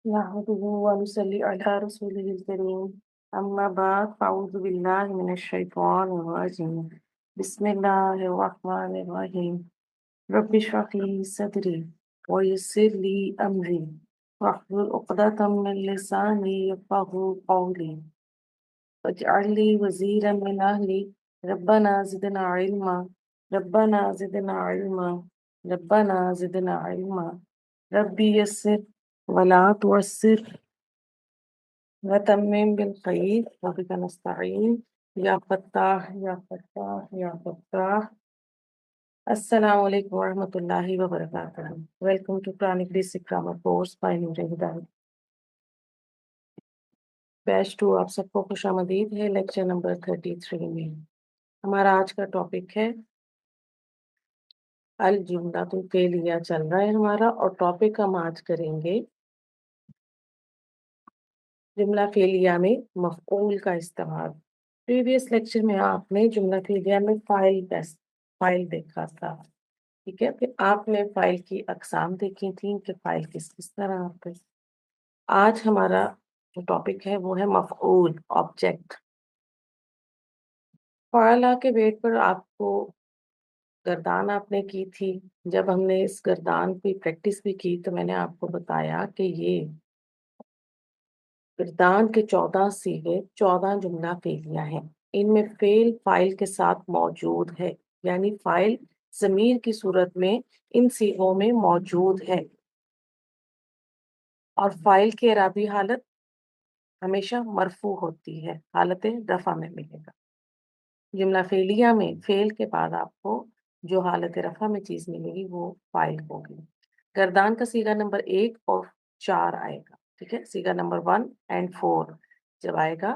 نحمده ونصلي على رسوله الكريم أما بعد فأعوذ بالله من الشيطان الرجيم بسم الله الرحمن الرحيم رب اشرح لي صدري ويسر لي أمري واحلل عقدة من لساني يفقهوا قولي واجعل لي وزيرا من أهلي ربنا زدنا علما ربنا زدنا علما ربنا زدنا علما ربي يسر ولا تعسر وتمم بالخير وبك نستعين يا فتاح يا فتاح يا Fatah. Assalamu alaikum wa rahmatullahi wa barakatuh. Welcome to Quranic Basic Grammar Course by Noor Hidayat. Batch 2 आप सबको खुशामदीद है लेक्चर नंबर 33 में। हमारा आज का टॉपिक है अल जुमला तो फेलिया चल रहा है हमारा, और टॉपिक हम आज करेंगे जुमला फेलिया में मफऊल का इस्तेमाल। प्रीवियस लेक्चर में आपने जुमला फेलिया में फाइल देखा था, ठीक है। फिर आपने फाइल की अकसाम देखी थी कि फाइल किस किस तरह आते हैं। आज हमारा जो टॉपिक है वो है मफऊल, ऑब्जेक्ट। फ़अला के वेट पर आपको गर्दान आपने की थी। जब हमने इस गर्दान की प्रैक्टिस भी की तो मैंने आपको बताया कि ये गर्दान के 14 सीगे 14 जुमला फेलिया हैं। इनमें फेल फाइल के साथ मौजूद है, यानी फाइल ज़मीर की सूरत में इन सीगों में मौजूद है, और फाइल की एराबी हालत हमेशा मरफू होती है, हालत रफ़ा में मिलेगा। जुमला फेलिया में फेल के बाद आपको जो हालत रफ़ा में चीज़ मिलेगी वो फाइल होगी। गर्दान का सीगा नंबर 1 और 4 आएगा, ठीक है। सीगा नंबर 1 एंड 4 जब आएगा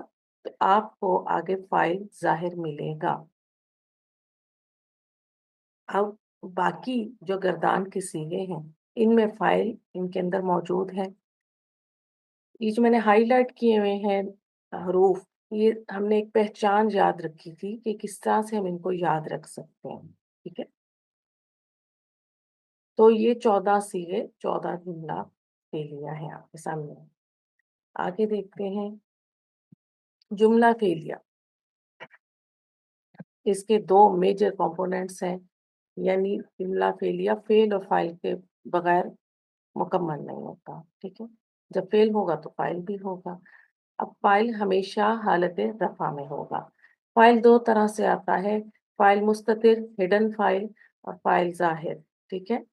तो आपको आगे फाइल ज़ाहिर मिलेगा। अब बाकी जो गर्दान के सीगे हैं इनमें फाइल इनके अंदर मौजूद है। ये जो मैंने हाईलाइट किए हुए हैं हरूफ, ये हमने एक पहचान याद रखी थी कि किस तरह से हम इनको याद रख सकते हैं, ठीक है। तो ये 14 सीगे 14 जुमला फेलिया है आपके सामने। आगे देखते हैं जुमला फेलिया। इसके 2 मेजर कंपोनेंट्स हैं, यानी जुमला फेलिया फेल और फाइल के बगैर मुकम्मल नहीं होता, ठीक है। जब फेल होगा तो फाइल भी होगा। अब फाइल हमेशा हालत रफ़ा में होगा। फाइल 2 तरह से आता है, फाइल मुस्ततिर हिडन फाइल और फाइल ज़ाहिर, ठीक है।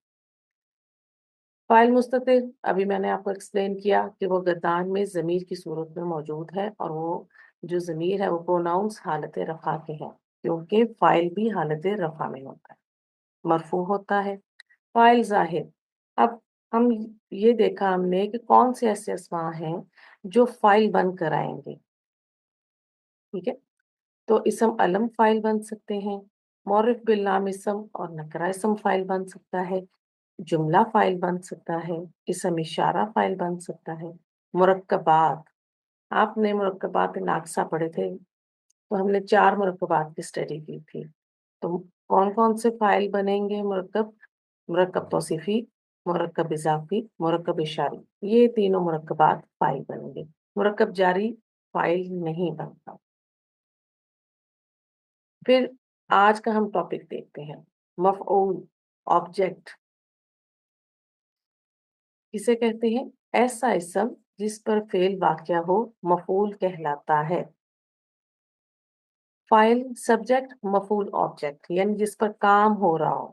फाइल मुस्ततिर अभी मैंने आपको एक्सप्लेन किया कि वो गर्दान में ज़मीर की सूरत में मौजूद है, और वो जो ज़मीर है वो प्रोनाउंस हालत रफ़ा के हैं, क्योंकि फाइल भी हालत रफ़ा में होता है, मरफू होता है। फाइल ज़ाहिर, अब हम ये देखा हमने कि कौन से ऐसे अस्मा हैं जो फाइल बनकर आएंगे, ठीक है। तो इसम अलम फाइल बन सकते हैं, मौरिफ बिल नाम इसम और नकरा इसम फाइल बन सकता है, जुमला फाइल बन सकता है, इसम इशारा फाइल बन सकता है। मुरक्कबात, आपने मुरक्कबात नाक़सा पढ़े थे, तो हमने 4 मुरक्कबात की स्टडी की थी। तो कौन कौन से फाइल बनेंगे? मुरक्कब, मुरक्कब तौसीफ़ी, मुरक्कब इज़ाफ़ी, मुरक्कब इशारी, ये तीनों मुरक्कबात फाइल बनेंगे। मुरक्कब जारी फाइल नहीं बनता। फिर आज का हम टॉपिक देखते हैं मफ़ऊल, ऑब्जेक्ट किसे कहते हैं? ऐसा इसम जिस पर फेल वाक़या हो मफ़ऊल कहलाता है। फाइल सब्जेक्ट, मफ़ऊल ऑब्जेक्ट, यानी जिस पर काम हो रहा हो।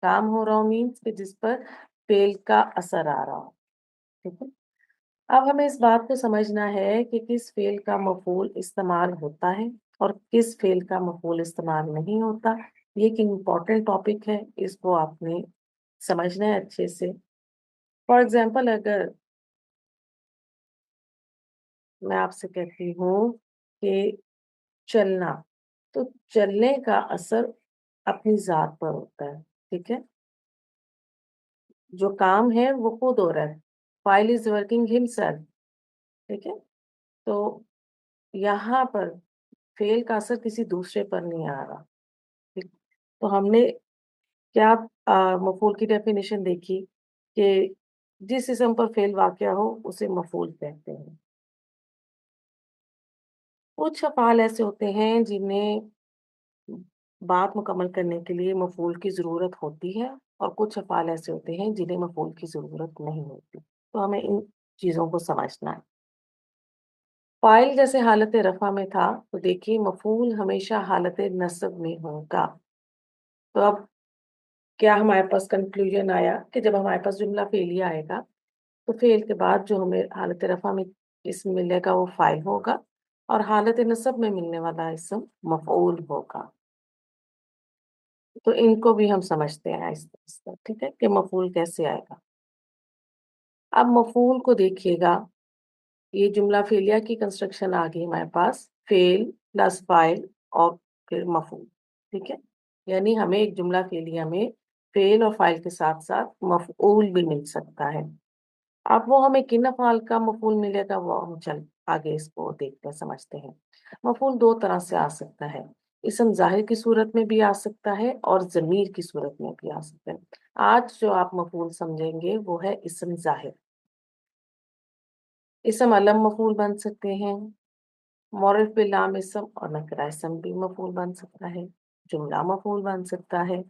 काम हो रहा हो मीन्स कि जिस पर फेल का असर आ रहा हो, ठीक है। अब हमें इस बात को समझना है कि किस फेल का मफ़ऊल इस्तेमाल होता है और किस फेल का मफ़ऊल इस्तेमाल नहीं होता। ये एक इम्पॉर्टेंट टॉपिक है, इसको आपने समझना है अच्छे से। फॉर एग्जाम्पल अगर मैं आपसे कहती हूँ कि चलना, तो चलने का असर अपनी ज़ात पर होता है, ठीक है। जो काम है वो खुद हो रहा है, फाइल इज़ वर्किंग हिमसेल्फ, ठीक है। तो यहाँ पर फेल का असर किसी दूसरे पर नहीं आ रहा, ठीक। तो हमने क्या मफ़ऊल की डेफिनेशन देखी कि जिस इसम पर फेल वाक़या हो उसे मफ़ऊल कहते हैं। कुछ अफ़आल ऐसे होते हैं जिन्हें बात मुकम्मल करने के लिए मफ़ऊल की ज़रूरत होती है और कुछ अफ़आल ऐसे होते हैं जिन्हें मफ़ऊल की ज़रूरत नहीं होती। तो हमें इन चीज़ों को समझना है। फ़ाइल जैसे हालत रफ़ा में था, तो देखिए मफ़ऊल हमेशा हालत नस्ब में होगा। तो अब क्या हमारे पास कन्क्लूज़न आया कि जब हमारे पास जुमला फ़ेलिया आएगा, तो फ़ेल के बाद जो हमें हालत रफ़ा में इस्म मिलेगा वो फ़ाइल होगा और हालत नस्ब में मिलने वाला इस्म मफ़ऊल होगा। तो इनको भी हम समझते हैं आहिस्ता-आहिस्ता, ठीक है? कि मफ़ऊल कैसे आएगा। अब मफ़ऊल को देखिएगा, ये जुमला फ़ेलिया की कंस्ट्रक्शन आ गई हमारे पास, फ़ेल प्लस फ़ाइल और फिर मफ़ऊल, ठीक है? यानी हमें एक जुमला फ़ेलिया में फ़ेल और फ़ाइल के साथ-साथ मफ़ऊल भी मिल सकता है। अब वो हमें किन अफ़आल का मफ़ऊल मिलेगा वो हम चल आगे इसको देखते हैं, समझते हैं। मफ़ऊल 2 तरह से आ सकता है। इस्म ज़ाहिर की सूरत में भी आ सकता है और ज़मीर की सूरत में भी आ सकता है। आज जो आप मफ़ऊल समझेंगे वो है इस्म ज़ाहिर। इस्म अलम मफ़ऊल बन सकते हैं, मौरिफ़ बिल लाम इस्म और नकरा इस्म भी मफ़ऊल बन सकता है। जुमला मफ़ऊल बन सकता है,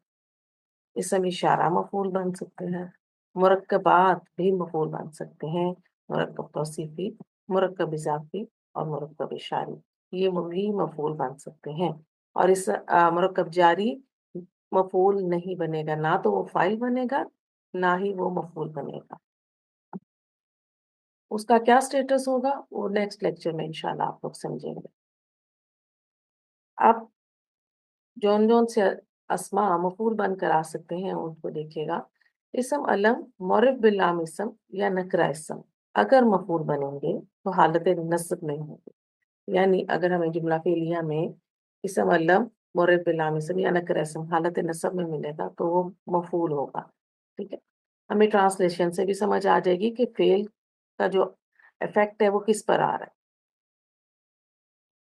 इस्म इशारा मफ़ऊल बन सकते हैं, मुरक्कबात भी मफ़ऊल बन सकते हैं, मुरक्कब तौसीफ़ी, मुरक्कब इज़ाफ़ी और मुरक्कब इशारी, ये भी मफ़ऊल बन सकते हैं। और इस मुरक्कब जारी मफ़ऊल नहीं बनेगा, ना तो वो फ़ाइल बनेगा, ना ही वो मफ़ऊल बनेगा। उसका क्या स्टेटस होगा, वो नेक्स्ट लेक्चर में इंशाअल्लाह आप लोग समझेंगे। अब जौन-जौन से अस्मा मफ़ऊल बनकर आ सकते हैं उनको देखिएगा। इस्म अलम, मौरिफ़ बिल लाम इस्म या नकरा इस्म अगर मफ़ऊल बनेंगे तो हालत नस्ब में होंगे। यानी अगर हमें जुमला फ़ेलिया में इस्म अलम, मौरिफ़ बिल लाम इस्म या नकरा इस्म हालत नस्ब में मिलेगा तो वो मफ़ऊल होगा। ठीक है? हमें ट्रांसलेशन से भी समझ आ जाएगी कि फ़ेल का जो इफ़ेक्ट है वो किस पर आ रहा है।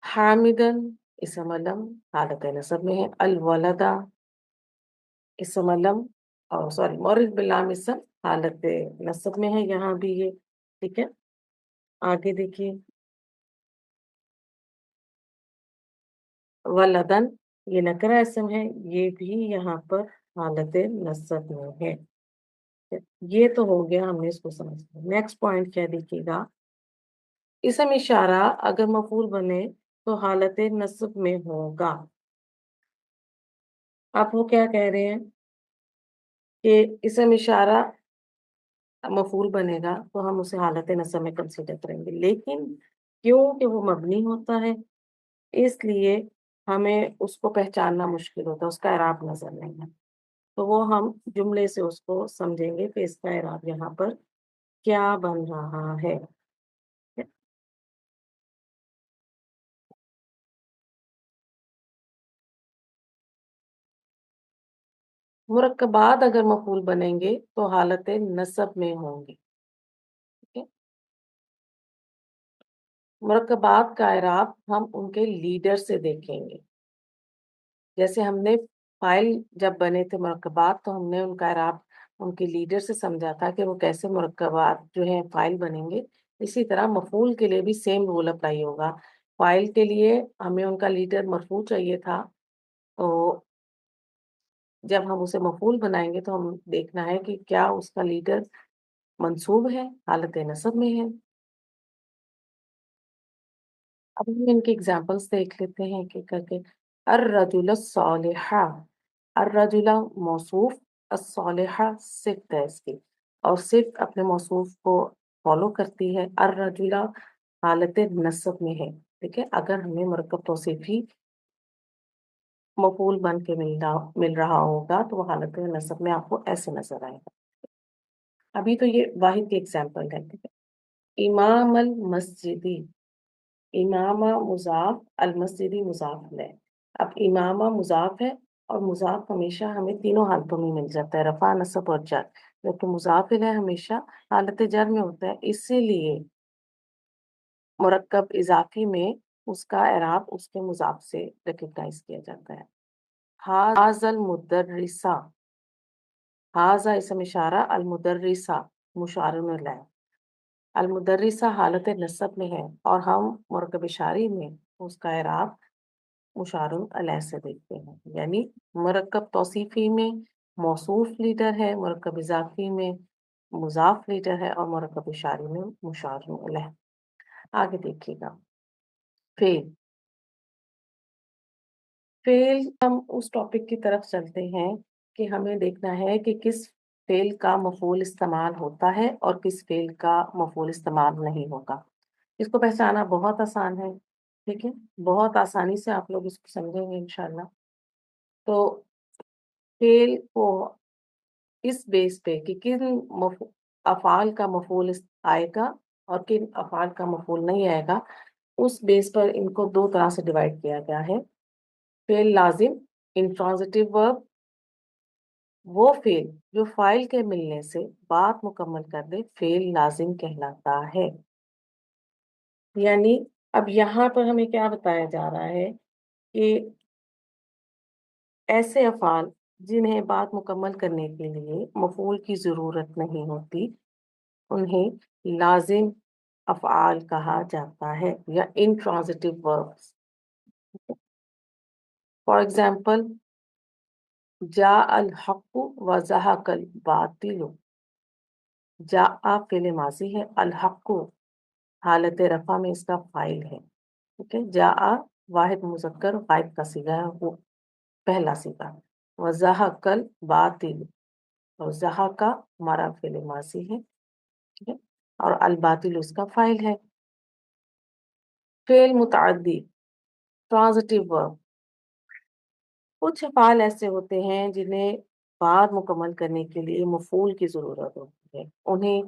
हामिदन इस्म अलम हालत नस्ब में है। अल वलदा इस्म अलम सॉरी मौरिफ़ बिल लाम इस्म हालत नस्ब में है यहाँ भी ये, ठीक है? आगे देखिए वलदन ये नकरा इस्म है, ये भी यहाँ पर हालत नस्ब में है। ये तो हो गया हमने इसको समझ लिया। नेक्स्ट पॉइंट क्या देखिएगा, इस्म इशारा अगर मफ़ऊल बने तो हालत नस्ब में होगा। आप वो क्या कह रहे हैं कि इस्म इशारा मफ़ऊल बनेगा तो हम उसे हालत नस्ब में कंसीडर करेंगे। लेकिन क्योंकि वो मबनी होता है इसलिए हमें उसको पहचानना मुश्किल होता है, उसका एराब नज़र नहीं आता। तो वो हम जुमले से उसको समझेंगे कि इसका एराब यहाँ पर क्या बन रहा है। मुरक्कबात अगर मफ़ऊल बनेंगे तो हालत नस्ब में होंगे। ठीक है? मुरक्कबात का एराब हम उनके लीडर से देखेंगे। जैसे हमने फ़ाइल जब बने थे मुरक्कबात तो हमने उनका एराब उनके लीडर से समझा था कि वो कैसे मुरक्कबात जो हैं फ़ाइल बनेंगे। इसी तरह मफ़ऊल के लिए भी सेम रूल अप्लाई होगा। फ़ाइल के लिए हमें उनका लीडर मरफ़ू चाहिए था, तो जब हम उसे मफ़ऊल बनाएँगे तो हम देखना है कि क्या उसका लीडर मंसूब है, हालत नस्ब में है। अब हम इनके एग्ज़ाम्पल्स देख लेते हैं एक-एक करके। अर्रजुल अस्सालिहा, अर्रजुला मौसूफ़, अस्सालिहा सिफ़त है इसकी और सिफ़त अपने मौसूफ़ को फ़ॉलो करती है। अर्रजुला हालत नस्ब में है, ठीक है? अगर हमें मुरक्कब तौसीफ़ी मफ़ऊल बन के मिल रहा होगा तो वो हालत नस्ब में आपको ऐसे नज़र आएगा। अभी तो ये वाहिद के एग्ज़ाम्पल है, ठीक है? इमाम अल मस्जिदी, इमामा मुज़ाफ़, अल-मस्जिदी मुज़ाफ़ इलैह। अब इमामा मुज़ाफ़ है और मुज़ाफ़ हमेशा हमें तीनों हालतों में मिल जाता है, रफ़ा, नस्ब और जर। जबकि मुज़ाफ़ इलैह हमेशा हालत जर में होता है, इसीलिए मुरक्कब इज़ाफ़ी में उसका एराब उसके मुज़ाफ़ से रिकॉग्नाइज़ किया जाता है। हाज़ल मुदर्रिसा, हाज़ा इसम इशारा अल मुदर्रिसा मुशारुन अलैह। अलमुदर्रिसा हालत नस्ब में है और हम मुरकब शारी में उसका इराब मुशारुन अलैह से देखते हैं। यानी मुरक्कब तौसीफी में मौसूफ लीडर है, मुरक्कब इजाफी में मुजाफ लीडर है और मुरक्कब इशारी में मुशारुन अलैह। आगे देखिएगा फेल। फेल हम उस टॉपिक की तरफ चलते हैं कि हमें देखना है कि किस फेल का मफूल इस्तेमाल होता है और किस फेल का मफूल इस्तेमाल नहीं होगा। इसको पहचाना बहुत आसान है, ठीक है, बहुत आसानी से आप लोग इसको समझेंगे इंशाल्लाह। तो फेल को इस बेस पे कि किन अफ़ाल का मफूल आएगा और किन अफ़ाल का मफूल नहीं आएगा, उस बेस पर इनको दो तरह से डिवाइड किया गया है। फेल लाजिम, इंट्रांजिटिव वर्ब, वो फेल जो फाइल के मिलने से बात मुकम्मल कर दे, फेल लाजिम कहलाता है। यानी अब यहाँ पर हमें क्या बताया जा रहा है कि ऐसे अफ़ाल जिन्हें बात मुकम्मल करने के लिए मफूल की ज़रूरत नहीं होती, उन्हें लाजिम अफ़आल कहा जाता है या इंट्रांजिटिव वर्ब्स। फॉर एग्जाम्पल, जा अल हक़्क़ु व ज़हक़ल बातिलु। जा फ़िल माज़ी है, अल हक़्क़ु हालत रफ़ा में इसका फ़ाइल है, ठीक है। जा वाहिद मुज़क्कर गायब का सीगा है, वो पहला सीगा। व ज़हक़ल बातिलु, और ज़हक़ा हमारा फ़िल माज़ी है, ठीक है, और अल बातिलु इसका फ़ाइल है। फ़िल मुतअद्दी, ट्रांज़िटिव वर्ब। कुछ अफ़आल ऐसे होते हैं जिन्हें बात मुकम्मल करने के लिए मफ़ूल की ज़रूरत होती है। उन्हें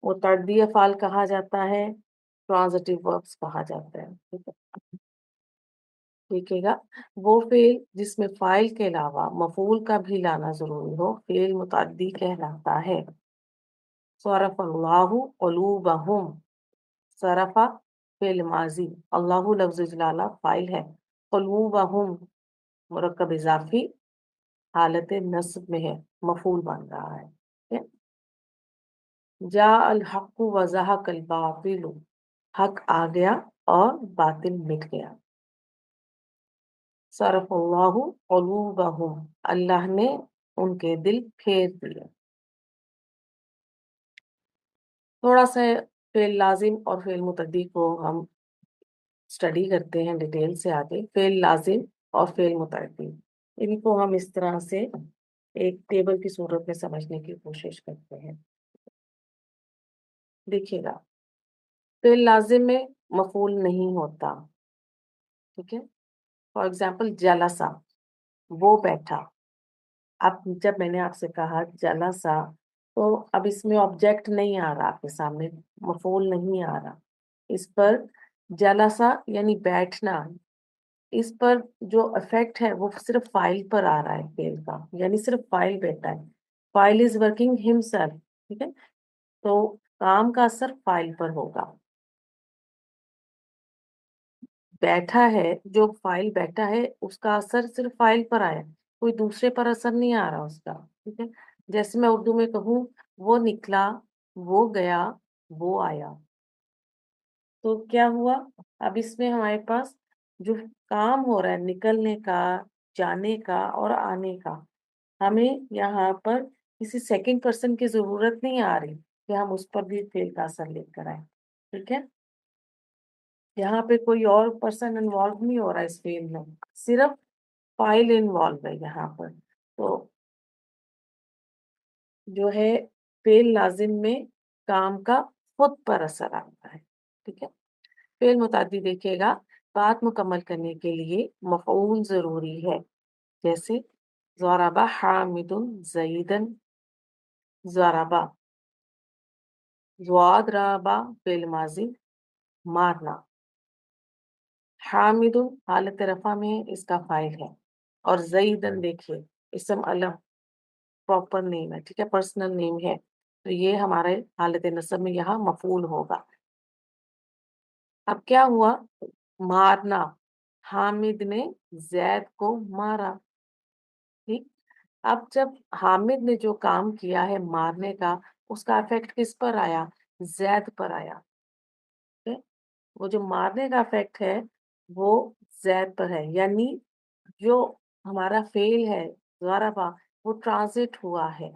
मुतअद्दी अफ़आल कहा जाता है, ट्रांज़िटिव वर्ब्स कहा जाता है, ठीक है। देखिएगा, वो फ़ेल जिसमें फ़ाइल के अलावा मफ़ूल का भी लाना ज़रूरी हो, फ़ेल मुतअद्दी कहलाता है। सरफ़ल्लाहु क़ुलूबहुम, सरफ़ा फ़िल माज़ी, अल्लाहु लफ्ज़ जलाला फ़ाइल है, क़ुलूबहुम मुरक्कब इज़ाफ़ी हालत नस्ब में है, मफ़ूल बन रहा है, ठीक है। जा अल हक़्क़ु व ज़हक़ल बातिलु, हक आ गया और बातिल मिट गया। सरफ़ल्लाहु क़ुलूबहुम, अल्लाह ने उनके दिल फेर दिए। थोड़ा सा फ़ेल लाज़िम और फ़ेल मुतअद्दी को हम स्टडी करते हैं डिटेल से आगे। फ़ेल लाज़िम और फ़ेल मुतअद्दी, इनको हम इस तरह से एक टेबल की सूरत में समझने की कोशिश करते हैं। देखिएगा, फ़ेल लाज़िम में मफ़ूल नहीं होता, ठीक है। फॉर एग्ज़ाम्पल जलसा, वो बैठा। अब जब मैंने आपसे कहा जलसा, तो अब इसमें ऑब्जेक्ट नहीं आ रहा आपके सामने, मफ़ूल नहीं आ रहा। इस पर जलसा यानी बैठना, इस पर जो इफ़ेक्ट है वो सिर्फ़ फ़ाइल पर आ रहा है फ़ेल का, यानी सिर्फ़ फ़ाइल बैठा है। फ़ाइल इज़ वर्किंग हिमसेल्फ, ठीक है। तो काम का असर फ़ाइल पर होगा। बैठा है, जो फ़ाइल बैठा है उसका असर सिर्फ़ फ़ाइल पर आया, कोई दूसरे पर असर नहीं आ रहा उसका, ठीक है। जैसे मैं उर्दू में कहूँ, वो निकला, वो गया, वो आया। तो क्या हुआ? अब इसमें हमारे पास जो काम हो रहा है निकलने का, जाने का और आने का, हमें यहाँ पर किसी सेकंड पर्सन की ज़रूरत नहीं आ रही कि हम उस पर भी फ़ेल का असर लेकर आएँ, ठीक है? यहाँ पे कोई और पर्सन इन्वॉल्व नहीं हो रहा है इस फ़ेल में, सिर्फ़ फ़ाइल इन्वॉल्व है यहाँ पर। तो जो है फ़ेल लाज़िम में काम का खुद पर असर आता है, ठीक है? फ़ेल मुतअद्दी देखिएगा, बात मुकम्मल करने के लिए मफ़ऊल ज़रूरी है। जैसे ज़रबा हामिदुन ज़ैदन, ज़रबा, ज़रबा फ़िल माज़ी मारना, हामिदुन हालत रफ़ा में इसका फ़ाइल है और ज़ैदन देखिए इस्म अलम प्रॉपर नेम है, ठीक है? पर्सनल नेम है। तो ये हमारे हालत नस्ब में यहाँ मफ़ऊल होगा। अब क्या हुआ? मारना, हामिद ने ज़ैद को मारा, ठीक? अब जब हामिद ने जो काम किया है मारने का, उसका इफेक्ट किस पर आया? जैद पर आया। ठीक है? वो जो मारने का इफेक्ट है वो जैद पर है, यानी जो हमारा फेल है ज़ारबा, वो ट्रांजिट हुआ है।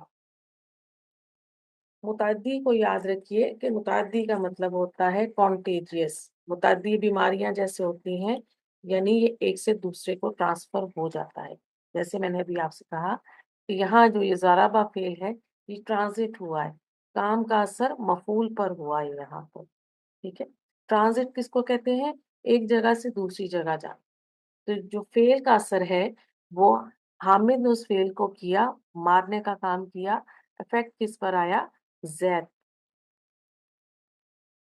मुतअद्दी को याद रखिए कि मुतअद्दी का मतलब होता है कॉन्टेजियस। मुतअद्दी बीमारियां जैसे होती हैं, यानी ये एक से दूसरे को ट्रांसफर हो जाता है। जैसे मैंने अभी आपसे कहा कि यहाँ जो ये ज़राबा फेल है, ये ट्रांजिट हुआ है, काम का असर मफूल पर हुआ है यहाँ पर। ठीक है? ट्रांजिट किसको कहते हैं? एक जगह से दूसरी जगह जाना। तो जो फेल का असर है वो हामिद ने उस फेल को किया, मारने का काम किया, इफेक्ट किस पर आया? जैद।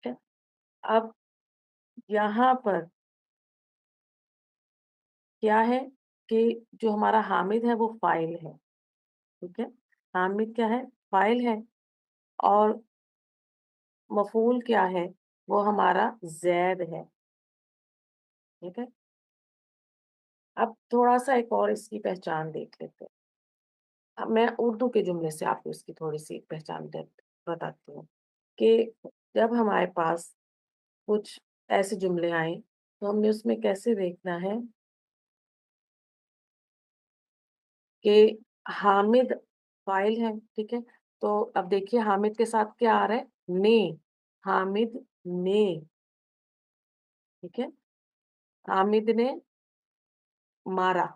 ठीक है? अब यहाँ पर क्या है कि जो हमारा हामिद है वो फाइल है। ठीक है? हामिद क्या है? फाइल है। और मफूल क्या है? वो हमारा जैद है। ठीक है? अब थोड़ा सा एक और इसकी पहचान देख लेते हैं। अब मैं उर्दू के जुमले से आपको इसकी थोड़ी सी पहचान बताती हूँ कि जब हमारे पास कुछ ऐसे जुमले आए तो हमने उसमें कैसे देखना है कि हामिद फाइल है। ठीक है? तो अब देखिए हामिद के साथ क्या आ रहा है? ने। हामिद ने। ठीक है? हामिद ने मारा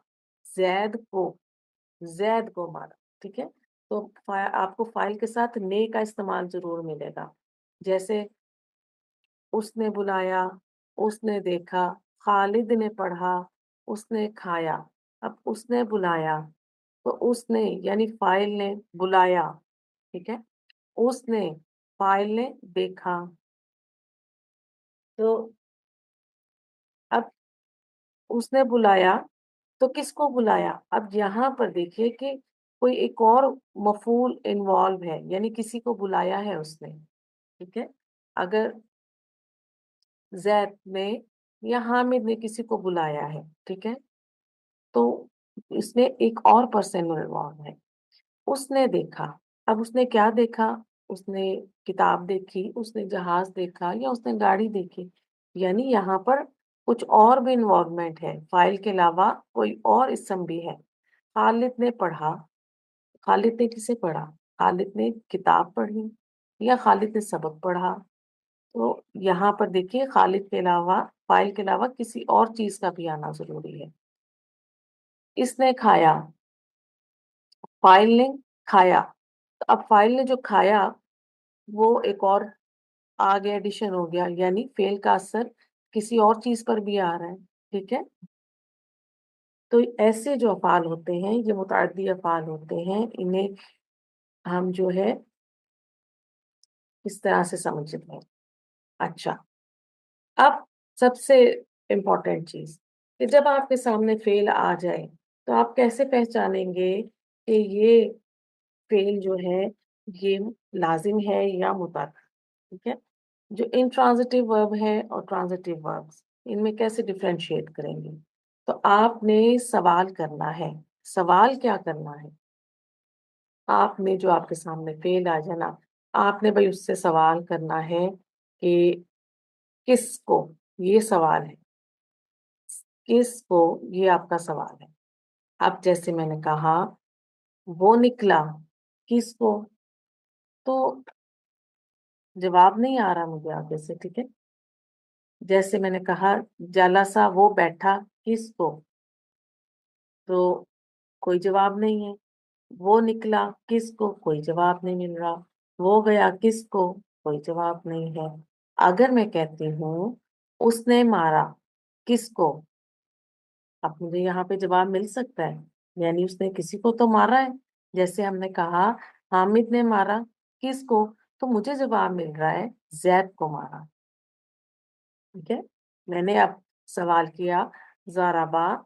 जैद को मारा। ठीक है? तो आपको फाइल के साथ ने का इस्तेमाल जरूर मिलेगा। जैसे उसने बुलाया, उसने देखा, खालिद ने पढ़ा, उसने खाया। अब उसने बुलाया तो उसने यानी फाइल ने बुलाया। ठीक है? उसने फाइल ने देखा। तो अब उसने बुलाया तो किसको बुलाया? अब यहाँ पर देखिए कि कोई एक और मफूल इन्वॉल्व है, यानी किसी को बुलाया है उसने। ठीक है? अगर जैद ने या हामिद ने किसी को बुलाया है, ठीक है, तो इसमें एक और पर्सन इन्वॉल्व है। उसने देखा। अब उसने क्या देखा? उसने किताब देखी, उसने जहाज देखा, या उसने गाड़ी देखी। यानी यहाँ पर कुछ और भी इन्वॉल्वमेंट है, फाइल के अलावा कोई और इसम भी है। खालिद ने पढ़ा। खालिद ने किसे पढ़ा? खालिद ने किताब पढ़ी या खालिद ने सबक पढ़ा। तो यहाँ पर देखिए खालिद के अलावा, फाइल के अलावा किसी और चीज का भी आना जरूरी है। इसने खाया। फाइल ने खाया। तो अब फाइल ने जो खाया वो एक और आ गया, एडिशन हो गया, यानी फेल का असर किसी और चीज पर भी आ रहा है। ठीक है? तो ऐसे जो अफाल होते हैं ये मुतअद्दी अफाल होते हैं, इन्हें हम जो है इस तरह से समझते हैं। अच्छा, अब सबसे इम्पोर्टेंट चीज कि जब आपके सामने फेल आ जाए तो आप कैसे पहचानेंगे कि ये फेल जो है ये लाजिम है या मुतअद्दी। ठीक है? जो इंट्रांजिटिव वर्ब है और ट्रांजिटिव वर्ब्स, इनमें कैसे डिफरेंशिएट करेंगे? तो आपने सवाल करना है। सवाल क्या करना है? आपने जो आपके सामने फेल आ जाए ना, आपने भाई उससे सवाल करना है कि किसको, ये सवाल है, किसको, ये आपका सवाल है। अब जैसे मैंने कहा वो निकला, किसको? तो जवाब नहीं आ रहा मुझे आगे से। ठीक है? जैसे मैंने कहा जलसा, वो बैठा, किसको? तो कोई जवाब नहीं है। वो निकला, किसको? कोई जवाब नहीं मिल रहा। वो गया, किसको? कोई जवाब नहीं है। अगर मैं कहती हूँ उसने मारा, किसको? अब मुझे यहाँ पे जवाब मिल सकता है, यानी उसने किसी को तो मारा है। जैसे हमने कहा हामिद ने मारा, किसको? तो मुझे जवाब मिल रहा है जैद को मारा। ठीक है? मैंने अब सवाल किया ज़ाराबा,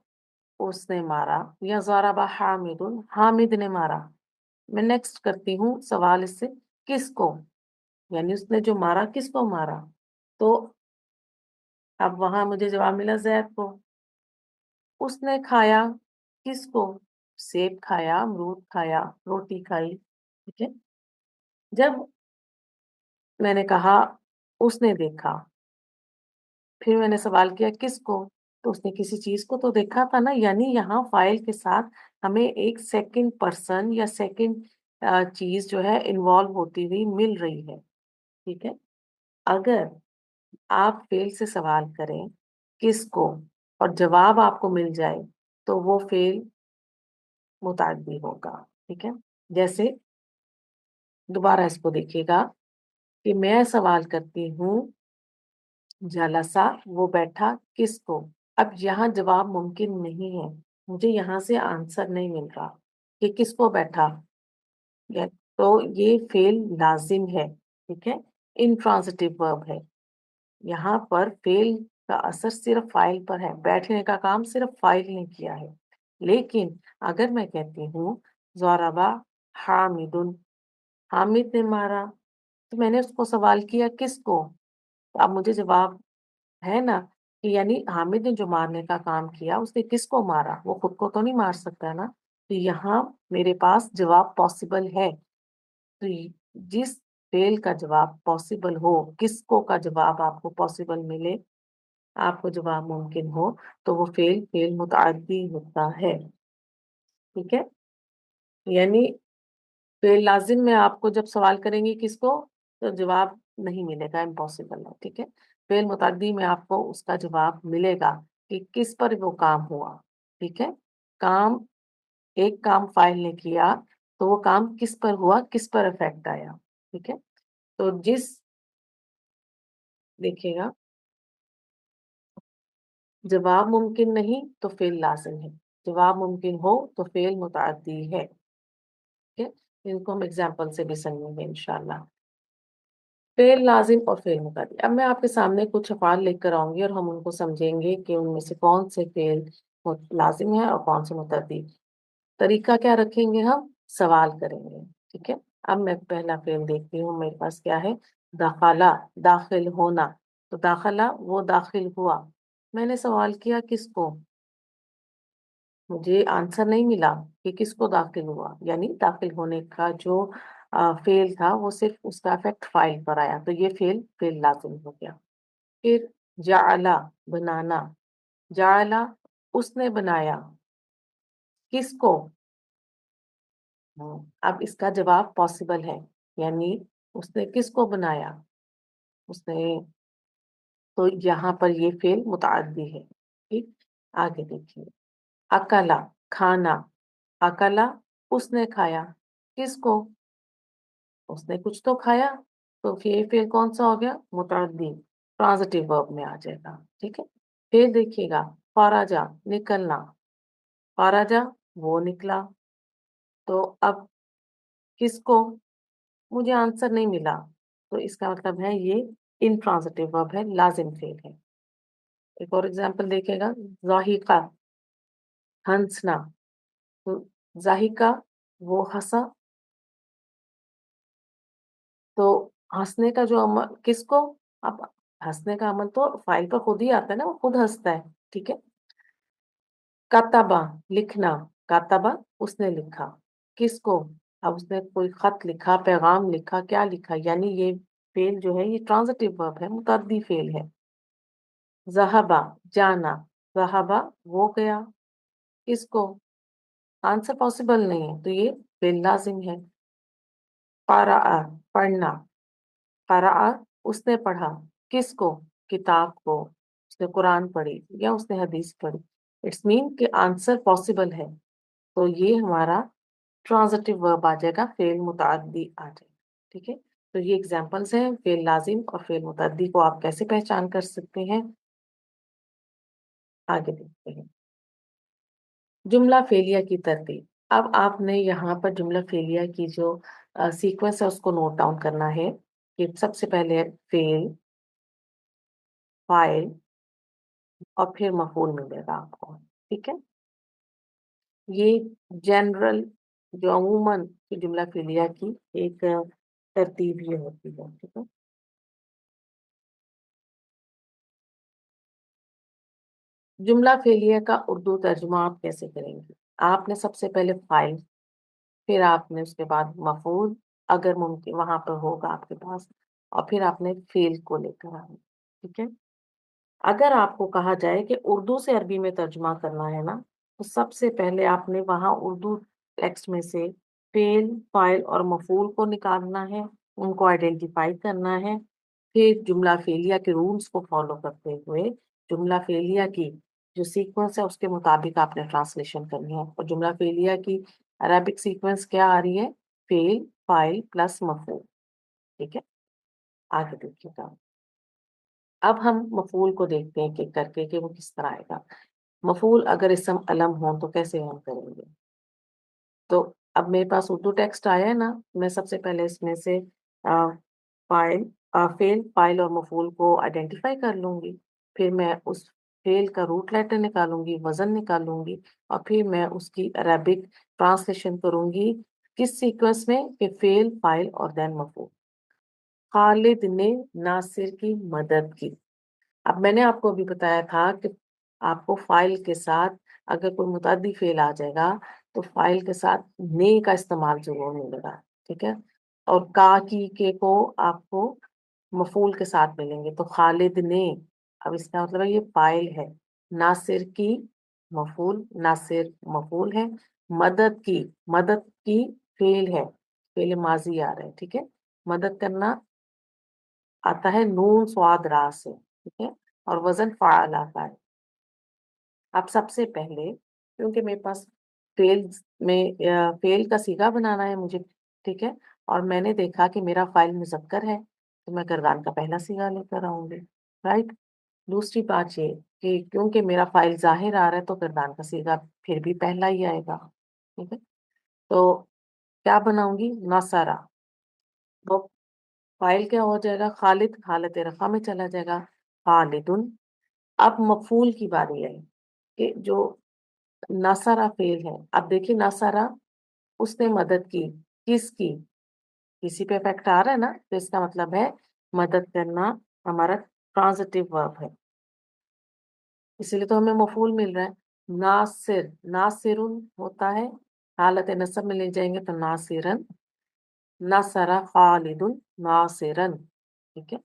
उसने मारा, या ज़ाराबा हामिदुन, हामिद ने मारा। मैं नेक्स्ट करती हूँ सवाल इससे, किसको? यानी उसने जो मारा, किसको मारा? तो अब वहां मुझे जवाब मिला जैद को। उसने खाया, किसको? सेब खाया, अमरूद खाया, रोटी खाई। ठीक है? जब میں نے کہا اس نے دیکھا، پھر میں نے سوال کیا کس کو؟ تو اس نے کسی چیز کو تو دیکھا تھا نا، یعنی یہاں فائل کے ساتھ ہمیں ایک سیکنڈ پرسن یا سیکنڈ چیز جو ہے انوالو ہوتی ہوئی مل رہی ہے، ٹھیک ہے؟ اگر آپ فیل سے سوال کریں کس کو اور جواب آپ کو مل جائے تو وہ فیل متعدی ہوگا، ٹھیک ہے؟ جیسے دوبارہ اس کو دیکھیے گا کہ میں سوال کرتی ہوں جلسہ وہ بیٹھا کس کو؟ اب یہاں جواب ممکن نہیں ہے، مجھے یہاں سے آنسر نہیں مل رہا کہ کس کو بیٹھا، تو یہ فعل لازم ہے، ٹھیک ہے؟ انٹرانزٹیو ورب ہے، یہاں پر فعل کا اثر صرف فاعل پر ہے، بیٹھنے کا کام صرف فاعل نے کیا ہے۔ لیکن اگر میں کہتی ہوں ضربا حامد، حامد نے مارا، تو میں نے اس کو سوال کیا کس کو؟ تو اب مجھے جواب ہے نا کہ یعنی حامد نے جو مارنے کا کام کیا اس نے کس کو مارا؟ وہ خود کو تو نہیں مار سکتا نا، تو یہاں میرے پاس جواب پاسبل ہے، تو جس فعل کا جواب پاسبل ہو، کس کو کا جواب آپ کو پاسبل ملے، آپ کو جواب ممکن ہو، تو وہ فعل متعدی ہوتا ہے، ٹھیک ہے؟ یعنی فعل لازم میں آپ کو جب سوال کریں گے کس کو تو جواب نہیں ملے گا، امپاسبل ہے، ٹھیک ہے؟ فعل متعدی میں آپ کو اس کا جواب ملے گا کہ کس پر وہ کام ہوا، ٹھیک ہے؟ کام، ایک کام فاعل نے کیا تو وہ کام کس پر ہوا، کس پر افیکٹ آیا، ٹھیک ہے؟ تو جس، دیکھیے گا جواب ممکن نہیں تو فعل لازم ہے، جواب ممکن ہو تو فعل متعدی ہے، ٹھیک ہے؟ ان کو ہم ایگزامپل سے بھی سمجھیں گے انشاءاللہ۔ فعل لازم اور فعل متعدی، اب میں آپ کے سامنے کچھ افعال لے کر آؤں گی اور ہم ان کو سمجھیں گے کہ ان میں سے کون سے فعل لازم ہے اور کون سے متعدی۔ طریقہ کیا رکھیں گے؟ ہم سوال کریں گے، ٹھیک ہے؟ اب میں پہلا فعل دیکھتی ہوں، میرے پاس کیا ہے؟ داخلہ، داخل ہونا، تو داخلہ وہ داخل ہوا، میں نے سوال کیا کس کو؟ مجھے آنسر نہیں ملا کہ کس کو داخل ہوا، یعنی داخل ہونے کا جو فعل تھا وہ صرف اس کا افیکٹ فاعل پر آیا، تو یہ فعل لازم ہو گیا۔ پھر جعلا، بنانا، جعلا اس نے بنایا، کس کو؟ اب اس کا جواب پاسبل ہے، یعنی اس نے کس کو بنایا، اس نے، تو یہاں پر یہ فعل متعدی ہے، ٹھیک؟ آگے دیکھیے، اکلا، کھانا، اکلا اس نے کھایا، کس کو؟ اس نے کچھ تو کھایا، تو پھر یہ فعل کون سا ہو گیا؟ متعدی، ٹرانزٹیو ورب میں آ جائے گا، ٹھیک ہے؟ پھر دیکھیے گا خارجہ، نکلنا، خارجہ وہ نکلا، تو اب کس کو؟ مجھے آنسر نہیں ملا، تو اس کا مطلب ہے یہ انٹرانزٹیو ورب ہے، لازم فعل ہے۔ ایک اور ایگزامپل دیکھے گا، ضاحکہ، ہنسنا، تو ضاحکہ وہ ہنسا، تو ہنسنے کا جو عمل کس کو؟ اب ہنسنے کا عمل تو فائل پر خود ہی آتا ہے نا، وہ خود ہنستا ہے، ٹھیک ہے؟ کاتبہ، لکھنا، کاتبہ اس نے لکھا، کس کو؟ اب اس نے کوئی خط لکھا، پیغام لکھا، کیا لکھا، یعنی یہ فعل جو ہے یہ ٹرانزٹیو ورب ہے، متعدی فعل ہے۔ ذہبہ، جانا، ذہبہ وہ گیا، کس کو؟ آنسر پاسبل نہیں ہے، تو یہ فعل لازم ہے۔ قرأ، پڑھنا، قرأ اس نے پڑھا، کس کو؟ کتاب کو، اس نے قرآن پڑھی یا اس نے حدیث پڑھی، اٹس مین کہ آنسر پاسبل ہے، تو یہ ہمارا ٹرانزٹیو ورب آ جائے گا، فعل متعدی آ جائے گا، ٹھیک ہے؟ تو یہ ایگزامپلس ہیں فعل لازم اور فعل متعدی کو آپ کیسے پہچان کر سکتے ہیں، آگے دیکھتے ہیں۔ جملہ فعلیہ کی ترتیب، اب آپ نے یہاں پر جملہ فعلیہ کی جو سیکوینس ہے اس کو نوٹ ڈاؤن کرنا ہے، کہ سب سے پہلے فعل، فاعل اور پھر مفعول ملے گا آپ کو، ٹھیک ہے؟ یہ جنرل جو عموماً جملہ فعلیہ کی ایک ترتیب یہ ہوتی ہے، ٹھیک ہے؟ جملہ فعلیہ کا اردو ترجمہ آپ کیسے کریں گے؟ آپ نے سب سے پہلے فاعل، پھر آپ نے اس کے بعد مفعول اگر ممکن وہاں پر ہوگا آپ کے پاس، اور پھر آپ نے فیل کو لے کر آنا، ٹھیک ہے؟ اگر آپ کو کہا جائے کہ اردو سے عربی میں ترجمہ کرنا ہے نا، تو سب سے پہلے آپ نے وہاں اردو ٹیکسٹ میں سے فعل، فاعل اور مفعول کو نکالنا ہے، ان کو آئیڈینٹیفائی کرنا ہے، پھر جملہ فعلیہ کے رولز کو فالو کرتے ہوئے جملہ فعلیہ کی جو سیکوینس ہے اس کے مطابق آپ نے ٹرانسلیشن کرنی ہے، اور جملہ فعلیہ کی عربک سیکوینس کیا آ رہی ہے؟ فعل، فاعل پلس مفعول، ٹھیک ہے؟ آگے دیکھیے گا، اب ہم مفعول کو دیکھتے ہیں کہ کر کے کہ وہ کس طرح آئے گا۔ مفعول اگر اسم علم ہو تو کیسے ہم کریں گے؟ تو اب میرے پاس اردو ٹیکسٹ آیا ہے نا، میں سب سے پہلے اس میں سے فائل فعل، فاعل اور مفعول کو آئیڈینٹیفائی کر لوں گی، پھر میں اس فعل کا روٹ لیٹر نکالوں گی، وزن نکالوں گی، اور پھر میں اس کی عربک ٹرانسلیشن کروں گی کس سیکوینس میں؟ کہ فعل، فاعل اور دین مفعول۔ خالد نے ناصر کی مدد کی۔ اب میں نے آپ کو ابھی بتایا تھا کہ آپ کو فائل کے ساتھ اگر کوئی متعدی فعل آ جائے گا تو فائل کے ساتھ نے کا استعمال ضرور ملے گا، ٹھیک ہے؟ اور کا کی کے کو آپ کو مفعول کے ساتھ ملیں گے، تو خالد نے، اب اس کا مطلب ہے یہ فائل ہے، ناصر کی مفعول، ناصر مفعول ہے، مدد کی، مدد کی فعل ہے، فعل ماضی آ رہا ہے، ٹھیک ہے؟ مدد کرنا آتا ہے نون سواد را سے، ٹھیک ہے؟ اور وزن فعال آتا ہے۔ اب سب سے پہلے کیونکہ میرے پاس فیل میں فیل کا سیگا بنانا ہے مجھے، ٹھیک ہے؟ اور میں نے دیکھا کہ میرا فائل مذکر ہے تو میں گردان کا پہلا سیگا لے کر آؤں گی، رائٹ؟ دوسری بات یہ کہ کیونکہ میرا فائل ظاہر آ رہا ہے تو گردان کا سیگا پھر بھی پہلا ہی آئے گا، ٹھیک ہے؟ تو کیا بناؤں گی؟ ناصرہ، وہ فائل کیا ہو جائے گا؟ خالد، حالت رفع میں چلا جائے گا، خالدن۔ اب مفعول کی باری ہے کہ جو ناصرہ فعل ہے، اب دیکھیے ناصرہ اس نے مدد کی، کس کی؟ کسی پہ افیکٹ آ رہا ہے نا، تو اس کا مطلب ہے مدد کرنا ہمارا ٹرانزٹیو ورب ہے، اسی لیے تو ہمیں مفعول مل رہا ہے۔ ناصر، ناصرن ہوتا ہے، حالت نصب میں لے جائیں گے تو ناصرن، نصر خالد ناصرن، ٹھیک ہے؟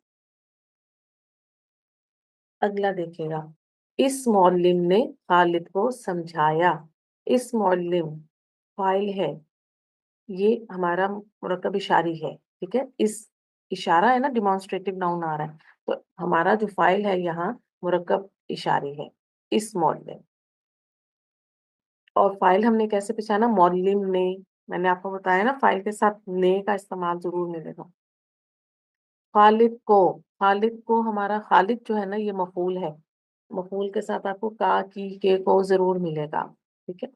اگلا دیکھیے گا، اس معلم نے خالد کو سمجھایا۔ اس معلم فاعل ہے، یہ ہمارا مرکب اشاری ہے، ٹھیک ہے؟ اس اشارہ ہے نا، ڈیمانسٹریٹو ناؤن آ رہا ہے، تو ہمارا جو فاعل ہے یہاں مرکب اشاری ہے، اس معلم۔ اور فاعل ہم نے کیسے پہچانا؟ معلم نے، میں نے آپ کو بتایا نا فاعل کے ساتھ نے کا استعمال ضرور ملے گا۔ خالد کو، خالد کو ہمارا خالد جو ہے نا یہ مفعول ہے، مفعول کے ساتھ آپ کو کا کی کے کو ضرور ملے گا، ٹھیک ہے؟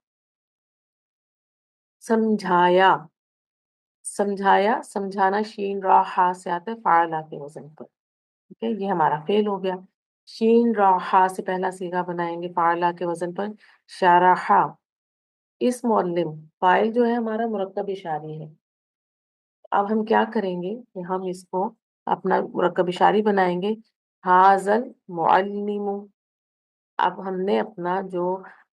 سمجھایا، سمجھایا، سمجھانا شین را ہا سے آتا ہے فاعلہ کے وزن پر، ٹھیک ہے؟ یہ ہمارا فعل ہو گیا، شین را ہا سے پہلا صیغہ بنائیں گے فاعلہ کے وزن پر، شارحہ۔ اس معلم فاعل جو ہے ہمارا مرکب اشاری ہے، اب ہم کیا کریں گے کہ ہم اس کو اپنا مرکب اشاری بنائیں گے، حاضل معلم۔ اب ہم نے اپنا جو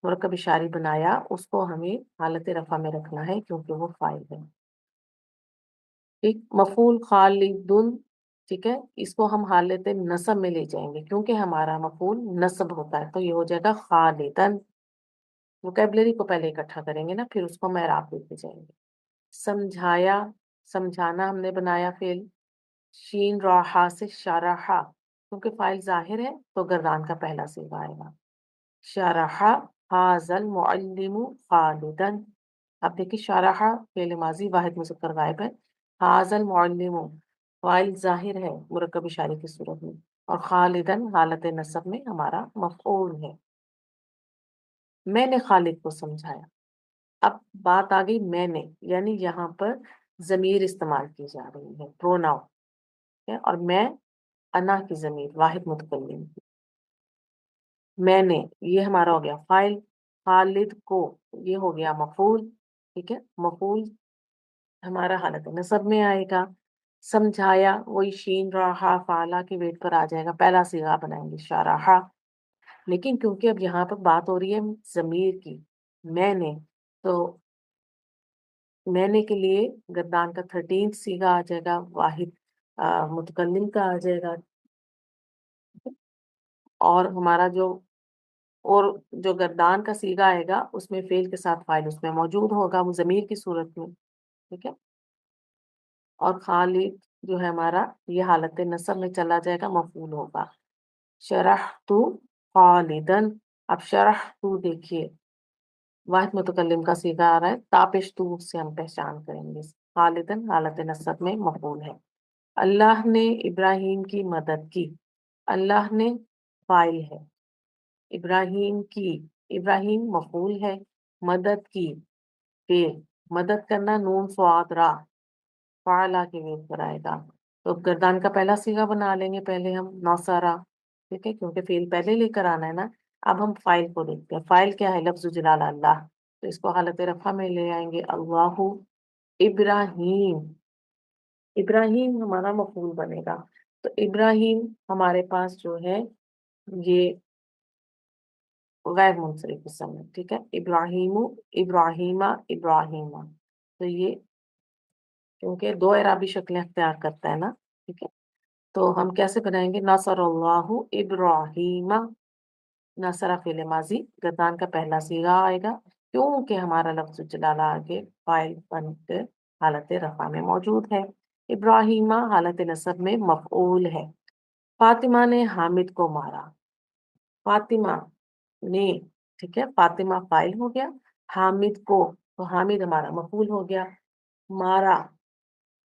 مرکب اشاری بنایا اس کو ہمیں حالت رفع میں رکھنا ہے کیونکہ وہ فاعل ہے، ٹھیک؟ مفعول خالدن، ٹھیک ہے؟ اس کو ہم حالت نصب میں لے جائیں گے کیونکہ ہمارا مفعول نصب ہوتا ہے، تو یہ ہو جائے گا خالدن۔ ووکیبلری کو پہلے اکٹھا کریں گے نا، پھر اس کو ہم اعراب دیتے جائیں گے۔ سمجھایا، سمجھانا ہم نے بنایا فعل، شین راہا سے شارحہ، کیونکہ فاعل ظاہر ہے تو گردان کا پہلا صیغہ آئے گا، شارحہ حاذا المعلم خالدن۔ اب دیکھیے شارحہ فعل ماضی واحد مذکر غائب ہے، حاذا المعلم فاعل ظاہر ہے مرکب اشارے کی صورت میں، اور خالدن حالت نصب میں ہمارا مفعول ہے۔ میں نے خالد کو سمجھایا، اب بات آ گئی میں نے، یعنی یہاں پر ضمیر استعمال کی جا رہی ہے، پروناؤن ہے، اور میں انا کی ضمیر واحد متکلم کی۔ میں نے، یہ ہمارا ہو گیا فاعل، خالد کو یہ ہو گیا مفعول، ٹھیک ہے؟ مفعول ہمارا حالت نصب میں آئے گا۔ سمجھایا وہی شین راہا فعلا کے ویٹ پر آ جائے گا، پہلا صیغہ بنائیں گے شارحہ، لیکن کیونکہ اب یہاں پر بات ہو رہی ہے ضمیر کی، میں نے، تو میں نے کے لیے گردان کا 13 صیغہ آ جائے گا، واحد متکلم کا آ جائے گا، اور ہمارا جو گردان کا صیغہ آئے گا اس میں فعل کے ساتھ فاعل اس میں موجود ہوگا، وہ ضمیر کی صورت میں، ٹھیک ہے۔ اور خالد جو ہے ہمارا یہ حالت نصب میں چلا جائے گا، مفعول ہوگا۔ شرح تو خالدن، اب شرح تو دیکھیے واحد متکلم کا صیغہ آ رہا ہے، تاپش تو سے ہم پہچان کریں گے، خالدن حالت نصب میں مفعول ہے۔ اللہ نے ابراہیم کی مدد کی، اللہ نے فاعل ہے، ابراہیم کی، ابراہیم مفعول ہے، مدد کی فعل، مدد کرنا نون صاد را فعلا کے ویٹ پر آئے گا، تو گردان کا پہلا صیغہ بنا لیں گے پہلے ہم نوسارا، ٹھیک ہے، کیونکہ فعل پہلے لے کر آنا ہے نا۔ اب ہم فاعل کو دیکھتے ہیں، فاعل کیا ہے؟ لفظ جلال اللہ، تو اس کو حالت رفع میں لے آئیں گے، اللہ ابراہیم، ابراہیم ہمارا مفعول بنے گا، تو ابراہیم ہمارے پاس جو ہے یہ غیر منصرف اسم ہے، ٹھیک ہے، ابراہیم، ابراہیمہ، ابراہیمہ، تو یہ کیونکہ دو اعرابی شکلیں اختیار کرتا ہے نا، ٹھیک ہے، تو ہم کیسے بنائیں گے؟ نصر اللہ ابراہیم، نصرہ فعل ماضی، گردان کا پہلا صیغہ آئے گا، کیونکہ ہمارا لفظ جلالہ آگے فاعل بن کے حالت رفع میں موجود ہے۔ ابراہیمہ حالت نصب میں مفعول ہے۔ فاطمہ نے حامد کو مارا، فاطمہ نے، ٹھیک ہے، فاطمہ فاعل ہو گیا، حامد کو، تو حامد ہمارا مفعول ہو گیا۔ مارا،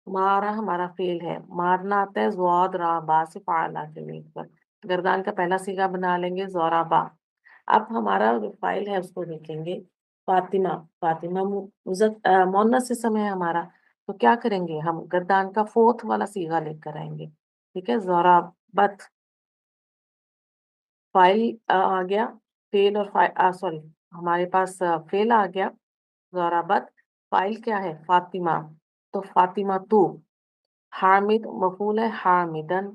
مارا ہمارا فعل ہے، مارنا آتا ہے زواد را با سے فعلا کے ویٹ پر، گردان کا پہلا صیغہ بنا لیں گے زورابا۔ اب ہمارا جو فاعل ہے اس کو دیکھیں گے، فاطمہ، فاطمہ مؤنث اسم ہے ہمارا، تو کیا کریں گے ہم؟ گردان کا فورتھ والا صیغہ لے کر آئیں گے، ٹھیک ہے، زورابت، فاعل آ گیا، فعل اور سوری ہمارے پاس فعل آ گیا زورابت، فاعل کیا ہے؟ فاطمہ، تو فاطمہ تو، حامد مفعول ہے، حامدن،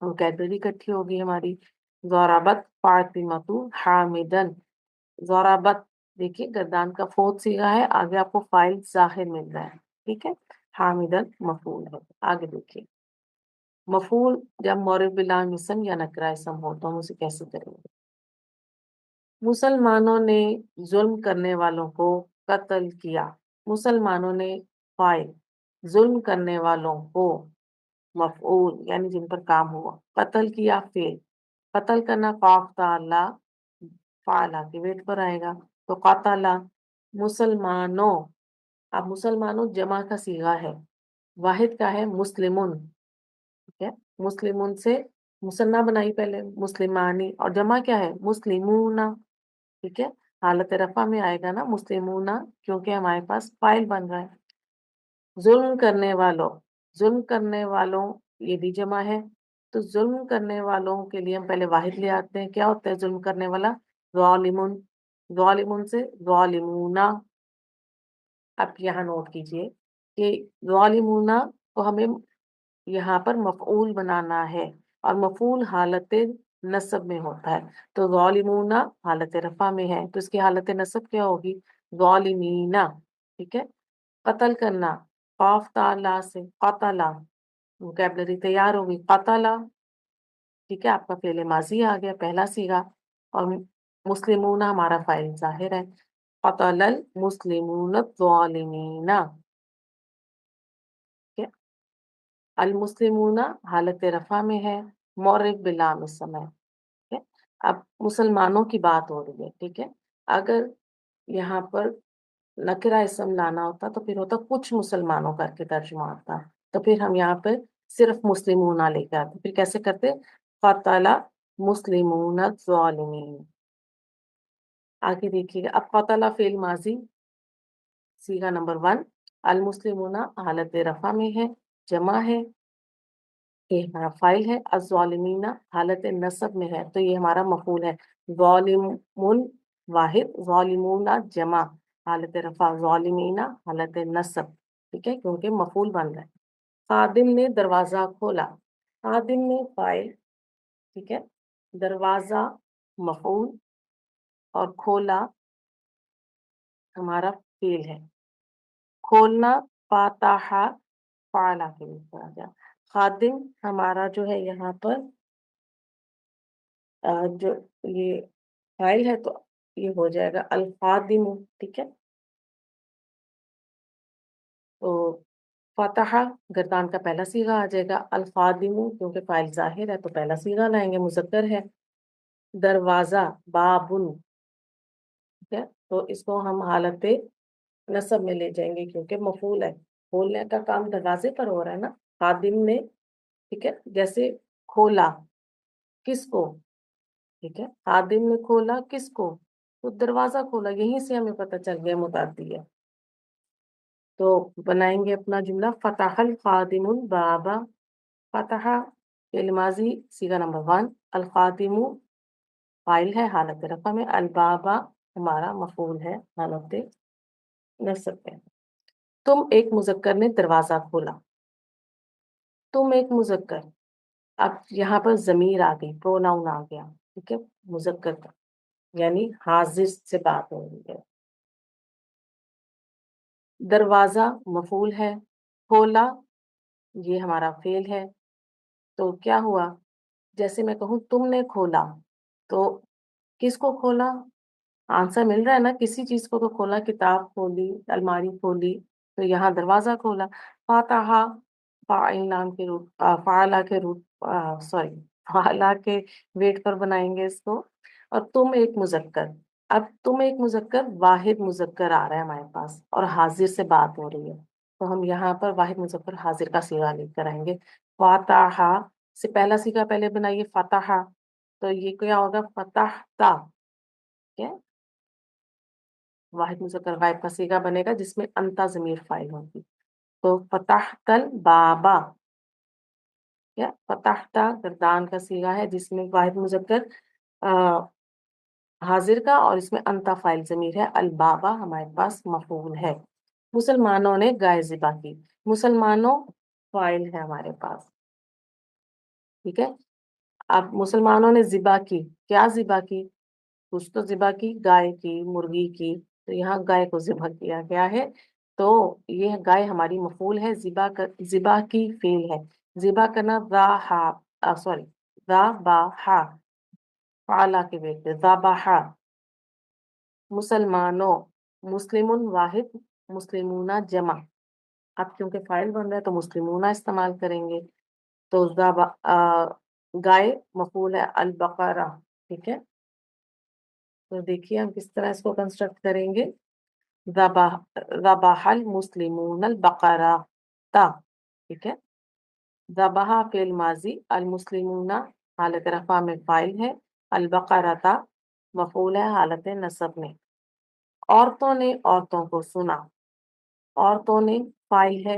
وکیبلری اکٹھی ہوگی ہماری، زورابت فاطمۃ حامدن، زورابت، دیکھیے گردان کا فورتھ صیغہ ہے، آگے آپ کو فاعل ظاہر مل رہا ہے، ٹھیک ہے، حامدن مفعول ہے۔ آگے دیکھیے مفعول جب معرف باللام اسم یا نکرہ اسم ہو تو ہم اسے کیسے کریں گے؟ مسلمانوں نے ظلم کرنے والوں کو قتل کیا، مسلمانوں نے فاعل، ظلم کرنے والوں کو مفعول یعنی جن پر کام ہوا، قتل کیا فعل، قتل کرنا قاف تعالی فعلا کے ویٹ پر آئے گا، تو قاتل، مسلمانوں، اب مسلمانوں جمع کا صیغہ ہے، واحد کا ہے مسلمون، ٹھیک ہے، مسلمون سے مثنیٰ بنائی پہلے مسلمانی، اور جمع کیا ہے؟ مسلمون، ٹھیک ہے، حالت رفع میں آئے گا نا مسلمون، کیونکہ ہمارے پاس فاعل بن رہا ہے۔ ظلم کرنے والوں، ظلم کرنے والوں یہ بھی جمع ہے، تو ظلم کرنے والوں کے لیے ہم پہلے واحد لے آتے ہیں، کیا ہوتا ہے ظلم کرنے والا؟ ظالمون، ظالمون سے ظالمون، اب یہاں نوٹ کیجئے کہ ظالمون کو ہمیں یہاں پر مفعول بنانا ہے، اور مفعول حالت نصب میں ہوتا ہے، تو ظالمون حالت رفع میں ہے، تو اس کی حالت نصب کیا ہوگی؟ ظالمین، ٹھیک ہے۔ قتل کرنا قاف تعالی سے قتلا، وکیبلری تیار ہوگی، قتلا، ٹھیک ہے، آپ کا فعل ماضی آ گیا پہلا صیغہ، اور مسلمون ہمارا فاعل ظاہر ہے، قتل المسلمون الظالمین، ٹھیک ہے، المسلمون حالت رفع میں ہے، معرف بلام اسم ہے، ٹھیک ہے۔ اب مسلمانوں کی بات ہو رہی ہے، ٹھیک ہے، اگر یہاں پر نکرہ اسم لانا ہوتا تو پھر ہوتا کچھ مسلمانوں کر کے ترجمہ ہوتا، تو پھر ہم یہاں پہ صرف مسلمون لے کے آتے، پھر کیسے کرتے؟ قتل مسلمون الظالمین۔ آگے دیکھیے گا، اب قتل فعل ماضی صیغہ نمبر 1، المسلمون حالت رفع میں ہے، جمع ہے، یہ ہمارا فاعل ہے، الظالمین حالت نصب میں ہے، تو یہ ہمارا مفعول ہے، ظالمون واحد، ظالمون جمع، حالت رفع، ظالمین حالت نصب، ٹھیک ہے، کیونکہ مفعول بن رہا ہے۔ خادم نے دروازہ کھولا، خادم نے فاعل، ٹھیک ہے، دروازہ مفعول، اور کھولا ہمارا فعل ہے، کھولنا فاتحہ فعلا کے لیے آ گیا، خادم ہمارا جو ہے یہاں پر جو یہ فائل ہے تو یہ ہو جائے گا الخادم، ٹھیک ہے. تو فتح گردان کا پہلا صیغہ آ جائے گا، الخادم کیونکہ فاعل ظاہر ہے تو پہلا صیغہ لائیں گے، مذکر ہے. دروازہ بابن، ٹھیک ہے، تو اس کو ہم حالت نصب میں لے جائیں گے کیونکہ مفعول ہے، کھولنے کا کام دروازے پر ہو رہا ہے نا. خادم نے، ٹھیک ہے، جیسے کھولا کس کو، ٹھیک ہے، خادم نے کھولا کس کو، تو دروازہ کھولا، یہیں سے ہمیں پتہ چل گیا متعدی ہے. تو بنائیں گے اپنا جملہ فتح الخادم الباب. فتح فعل ماضی صیغہ نمبر 1، الخادم فاعل ہے حالت رفع میں، الباب ہمارا مفعول ہے حالت نصب میں. تم ایک مذکر نے دروازہ کھولا، تم ایک مذکر، اب یہاں پر ضمیر آ گئی، پروناؤن آ گیا، ٹھیک ہے، مذکر کا، یعنی حاضر سے بات ہو رہی ہے. دروازہ مفعول ہے، کھولا یہ ہمارا فعل ہے. تو کیا ہوا، جیسے میں کہوں تم نے کھولا، تو کس کو کھولا، آنسر مل رہا ہے نا، کسی چیز کو تو کھولا، کتاب کھولی، الماری کھولی، تو یہاں دروازہ کھولا. فاتحہ فاعل نام کے روپ، فعلا کے روپ، سوری فعلا کے ویٹ پر بنائیں گے اس کو. اور تم ایک مذکر، اب تم ایک مذکر، واحد مذکر آ رہا ہے ہمارے پاس اور حاضر سے بات ہو رہی ہے، تو ہم یہاں پر واحد مذکر حاضر کا صیغہ لے کر آئیں گے. فاتحہ سے پہلا صیغہ پہلے بنائیے فتح، تو یہ کیا ہوگا فتحتا، ٹھیک ہے، واحد مذکر غائب کا صیغہ بنے گا جس میں انتا ضمیر فاعل ہوگی. تو فتحت البابا، کیا فتحتا گردان کا صیغہ ہے جس میں واحد مذکر حاضر کا اور اس میں انتا فاعل ضمیر ہے، البابا ہمارے پاس مفعول ہے. مسلمانوں نے گائے ذبح کی، مسلمانوں فاعل ہے ہمارے پاس، ٹھیک ہے. اب مسلمانوں نے ذبح کی، کیا ذبح کی، کچھ تو ذبح کی، گائے کی، مرغی کی، تو یہاں گائے کو ذبح کیا گیا ہے، تو یہ گائے ہماری مفعول ہے، ذبح کی فعل ہے. ذبح کرنا سوری ذبح، فعلا کے بیٹ پہ ذبح. مسلمانوں، مسلم واحد، مسلمون جمع، اب کیونکہ فاعل بن رہا ہے تو مسلمون استعمال کریں گے. تو گائے مفعول ہے، البقرہ، ٹھیک ہے. تو دیکھیے ہم کس طرح اس کو کنسٹرکٹ کریں گے. ذبح المسلمون البقرہ تا، ٹھیک ہے. ذبح فعل ماضی، المسلمون حالت رفع میں فاعل ہے، البقرہ تا مفعول ہے حالت نصب میں. عورتوں نے عورتوں کو سنا، عورتوں نے فاعل ہے،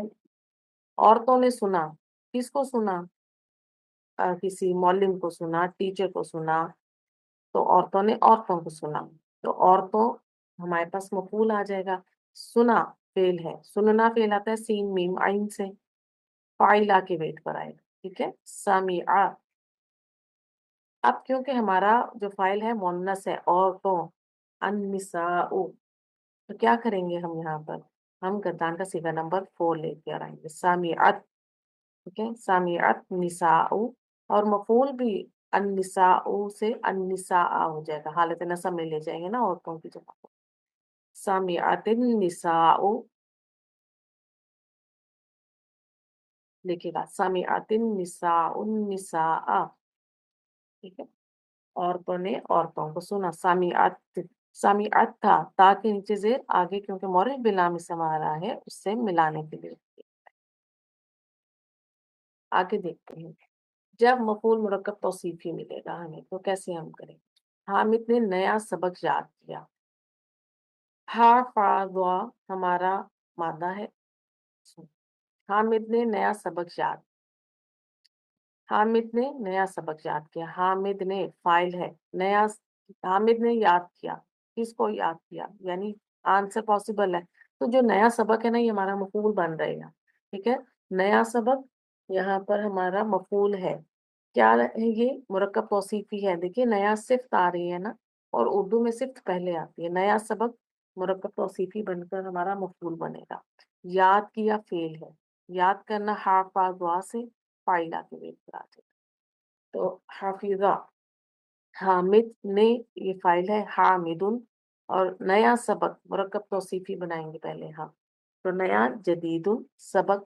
عورتوں نے سنا، کس کو سنا، کسی معلم کو سنا، ٹیچر کو سنا، تو عورتوں نے عورتوں کو سنا، تو عورتوں ہمارے پاس مفعول آ جائے گا. سنا فعل ہے، سننا فعل آتا ہے سین میم عین سے، فاعلہ کے ویٹ پر آئے گا، ٹھیک ہے. سامعہ، اب کیونکہ ہمارا جو فاعل ہے مؤنث ہے، عورتوں، النساء، تو کیا کریں گے ہم یہاں پر، ہم گردان کا صیغہ نمبر 4 لے کے آئیں گے، سامعت، ٹھیک ہے. سامعت نساء، اور مفعول بھی النساء سے النساء ہو جائے گا، حالت نصب میں لے جائیں گے نا عورتوں کی جگہ. سامعات النساء، دیکھیے گا سامعات النساء النساء، ٹھیک ہے. عورتوں نے عورتوں کو سنا، سامعات، سامعات تھا، تا کے نیچے زیر آگے کیونکہ مورف بلام اسم آ رہا ہے اس سے ملانے کے لیے. آگے دیکھتے ہیں، جب مفعول مرکب توصیفی ملے گا ہمیں تو کیسے ہم کریں. حامد نے نیا سبق یاد کیا، حافظ ہمارا مادہ ہے، حامد نے نیا سبق یاد، حامد نے نیا سبق یاد کیا، حامد نے فاعل ہے، نیا، حامد نے یاد کیا، کس کو یاد کیا، یعنی آنسر پاسبل ہے، تو جو نیا سبق ہے نا یہ ہمارا مفعول بن رہے گا، ٹھیک ہے. نیا سبق یہاں پر ہمارا مفعول ہے، کیا ہے یہ مرکب توصیفی ہے. دیکھیے نیا صفت آ رہی ہے نا، اور اردو میں صفت پہلے آتی ہے، نیا سبق مرکب توصیفی بن کر ہمارا مفعول بنے گا. یاد کیا فعل ہے، یاد کرنا حافظ سے، फाइला के वेट पर आ जाएगा। तो हाफिजा, हामिद ने, ये फाइल है, हामिदुन, और नया सबक मुरक्कब तौसीफी बनाएंगे पहले हम। तो नया जदीदुन सबक,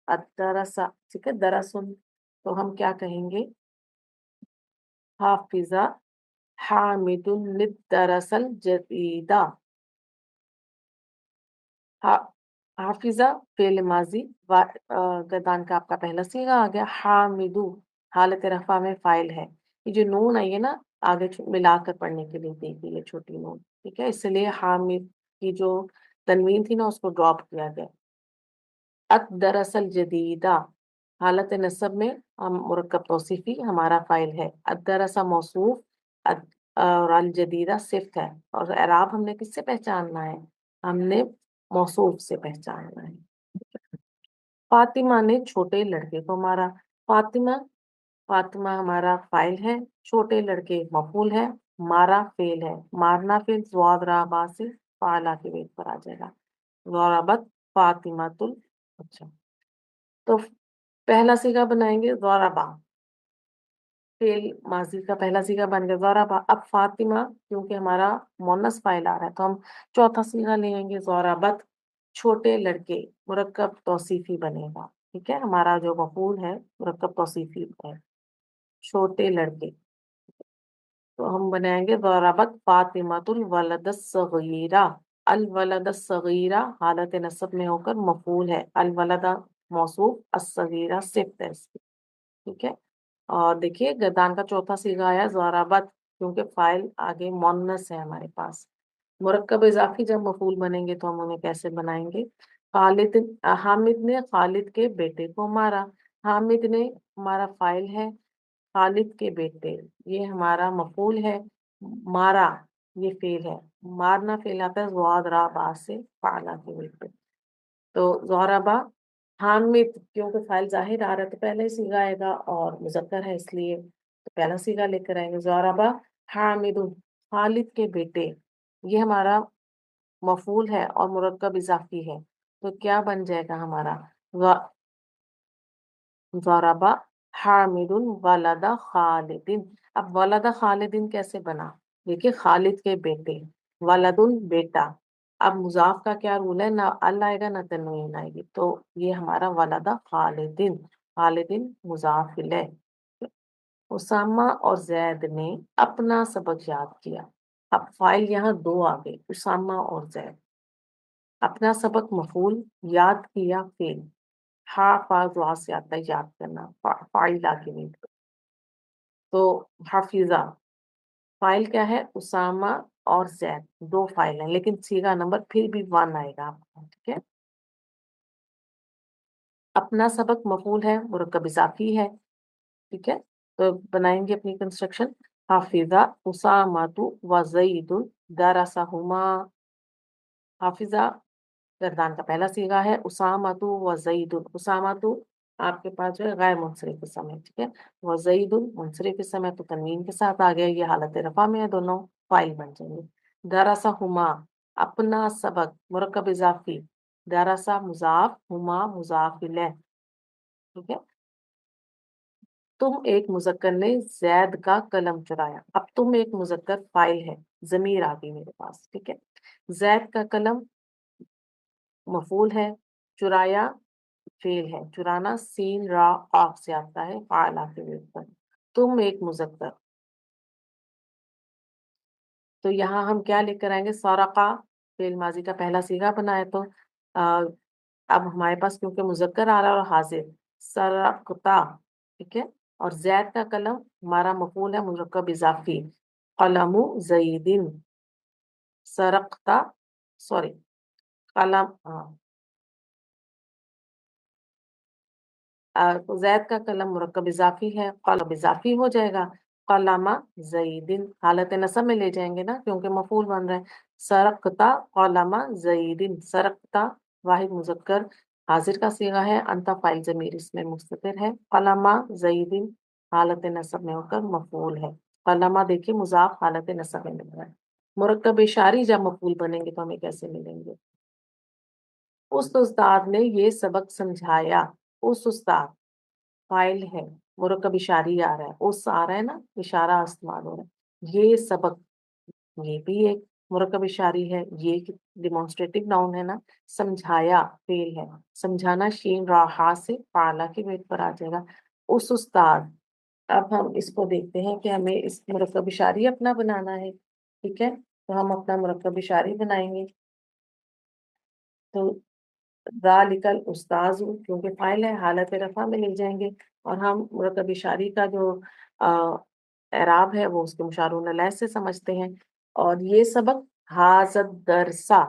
अदरसा, ठीक है, दरसुन, तो हम क्या कहेंगे, हाफिजा हामिदुन दरसल जदीदा। हा, हाफिजा फेल माजी, गर्दान का आपका पहला सीगा आ गया। हामिदू हालत रफा में फाइल है। ये जो नून आई है ना, आगे मिलाकर पढ़ने के लिए देखिए, ये छोटी नून, ठीक है, इसलिए हामिद की जो तनवीन थी ना, उसको ड्रॉप किया गया। अत दरअसल जदीदा, हालत नसब में हम मुरक्कब तौसीफी हमारा फाइल है। अत दरअसा मौसूफ, अत और अल जदीदा सिफ्त है। और एराब हमने किससे पहचानना है, हमने मौसूफ से पहचानना है। फातिमा ने छोटे लड़के को मारा। फातिमा, फातिमा हमारा फाइल है, छोटे लड़के मफूल है, मारा फेल है। मारना फेल ज़वादराबा से फाला के वेट पर आ जाएगा। ज़ौराबत फातिमातुल, अच्छा, तो पहला सीगा बनाएंगे ज़ौराबा, फेल माजी का पहला सीगा बन गया ज़ौराबा। अब फातिमा क्योंकि हमारा मोनस फाइल आ रहा है, तो हम चौथा सीगा लेंगे ज़ौराबत, छोटे लड़के, मुरक्कब तौसीफी बनेगा, ठीक है, हमारा जो मफूल है मुरक्कब तौसीफी है, छोटे लड़के। तो हम बनाएंगे ज़राबत फातिमातुल वलद सगीरा। अल वलद सगीरा हालत नसब में होकर मफूल है। अल वलदा मौसूफ, अस्सगीरा सिफ्त है इसकी, ठीक है। और देखिए गर्दान का चौथा सीगा आया ज़राबत, क्योंकि फाइल आगे मुअन्नस है हमारे पास। मुरक्कब इजाफी जब मफूल बनेंगे तो हम उन्हें कैसे बनाएंगे। खालिद, हामिद ने खालिद के बेटे को मारा। हामिद ने हमारा फाइल है, खालिद के बेटे, ये हमारा मफूल है। मारा ये फेल है। मारना फेल आता है ज़ुआद रा बा से फाला के बेटे। तो ज़ोहराबा, हामिद क्योंकि फाइल जाहिर आ रहा है तो पहले ही सीगा आएगा, और मुज़क्कर है इसलिए तो पहला सीगा लेकर आएंगे ज़ोहराबा हामिदुन, खालिद के बेटे, ये हमारा मफूल है और मुरक्कब इजाफी है, तो क्या बन जाएगा हमारा, ज़रबा हामिदुन वलदा खालिदिन। अब वलदा खालिदिन कैसे बना, देखिए खालिद के बेटे, वलदुन बेटा। अब मुजाफ का क्या रूल है, ना अल आएगा ना तनवीन आएगी, तो ये हमारा वलदा खालिदिन, खालिदिन मुजाफ इलैह। उसामा और जैद ने अपना सबक याद किया। अब फाइल यहाँ दो आ गए, उसामा और जैद। अपना सबक मफूल, याद किया फेल। हा फा दुआ से आता है याद करना, फाइला के नींद पे। तो हाफिजा, फाइल क्या है, उसामा और जैद, दो फाइल हैं, लेकिन सीगा नंबर फिर भी वन आएगा आपका, ठीक है। अपना सबक मफूल है, मुरक्कब इजाफी है, ठीक है। तो बनाएंगे अपनी कंस्ट्रक्शन। हाफिजा उसामातु व ज़ैदुन दरसहुमा। हाफिजा गर्दान का पहला सीगा है, उसामातु व ज़ैदुन। उसामातु आपके पास जो है गैर मुंसरिफ इस्म है, ठीक है। व ज़ैदुन मुंसरिफ इस्म है, तो तनवीन के साथ आ गया, ये हालत रफा में है, दोनों फाइल बन जाएंगे। दरसा हुमा, अपना सबक, मुरक्कब इजाफी, दरसा मुजाफ, हुमा मुजाफ इलैह, ठीक है। तुम एक मुजक्कर ने जैद का कलम चुराया। अब तुम एक मुजक्कर फाइल है, जमीर आ गई मेरे पास, ठीक है। जैद का कलम मफूल है, चुराया फेल है। चुराना सीन रा ऑफ से आता है, फाला के वेट पर। तुम एक मुजक्कर, तो यहाँ हम क्या लेकर आएंगे, सरका, फेल माजी का पहला सीगा बनाए, तो आ, अब हमारे पास क्योंकि मुजक्कर आ रहा है और हाजिर, सरकता, ठीक है। और जैद का कलम हमारा मफूल है, मुरक्कब इजाफी, कलमु जईदिन, सरकता, सॉरी, कलम, हाँ, तो जैद का कलम मुरक्कब इजाफी है, कलम इजाफी हो जाएगा। कलमा जईदिन हालत नसब में ले जाएंगे ना, क्योंकि मफूल बन रहा है। सरकता कलमा जईदिन, सरकता वाहिद मुजक्कर हाजिर का सीगा है, अंता फाइल जमीर इसमें मुस्ततिर है। कलमा जईदिन हालत नसब में होकर मफूल है। कलमा देखिए मुजाफ हालत नसब में मिल रहा है। मुरक्कब इशारी जब मफूल बनेंगे तो हमें कैसे मिलेंगे, उस उस्ताद ने ये सबक समझाया। उस उस्ताद, फाइल है, मुरक्कब इशारी आ रहा है, उस आ रहा है ना, इशारा इस्तेमाल हो रहा है। ये सबक, ये भी एक मुरक्कब इशारी है, ये एक डिमॉन्स्ट्रेटिव नाउन है ना। समझाया फेल है, समझाना शीन राहा से पाला के वेट पर आ जाएगा। उस उस्ताद, अब हम इसको देखते हैं कि हमें इस मुरक्कब इशारी अपना बनाना है, ठीक है। तो हम अपना मुरक्कब इशारी बनाएंगे। तो ज़ालिकल उस्ताज़ु क्योंकि फ़ाइल है, हालत रफ़ा में ले जाएँगे और हम मुरक्कब इशारी का जो एराब है वो उसके मुशारुन अलैह से समझते हैं। और ये सबक हाज़ा दरसा,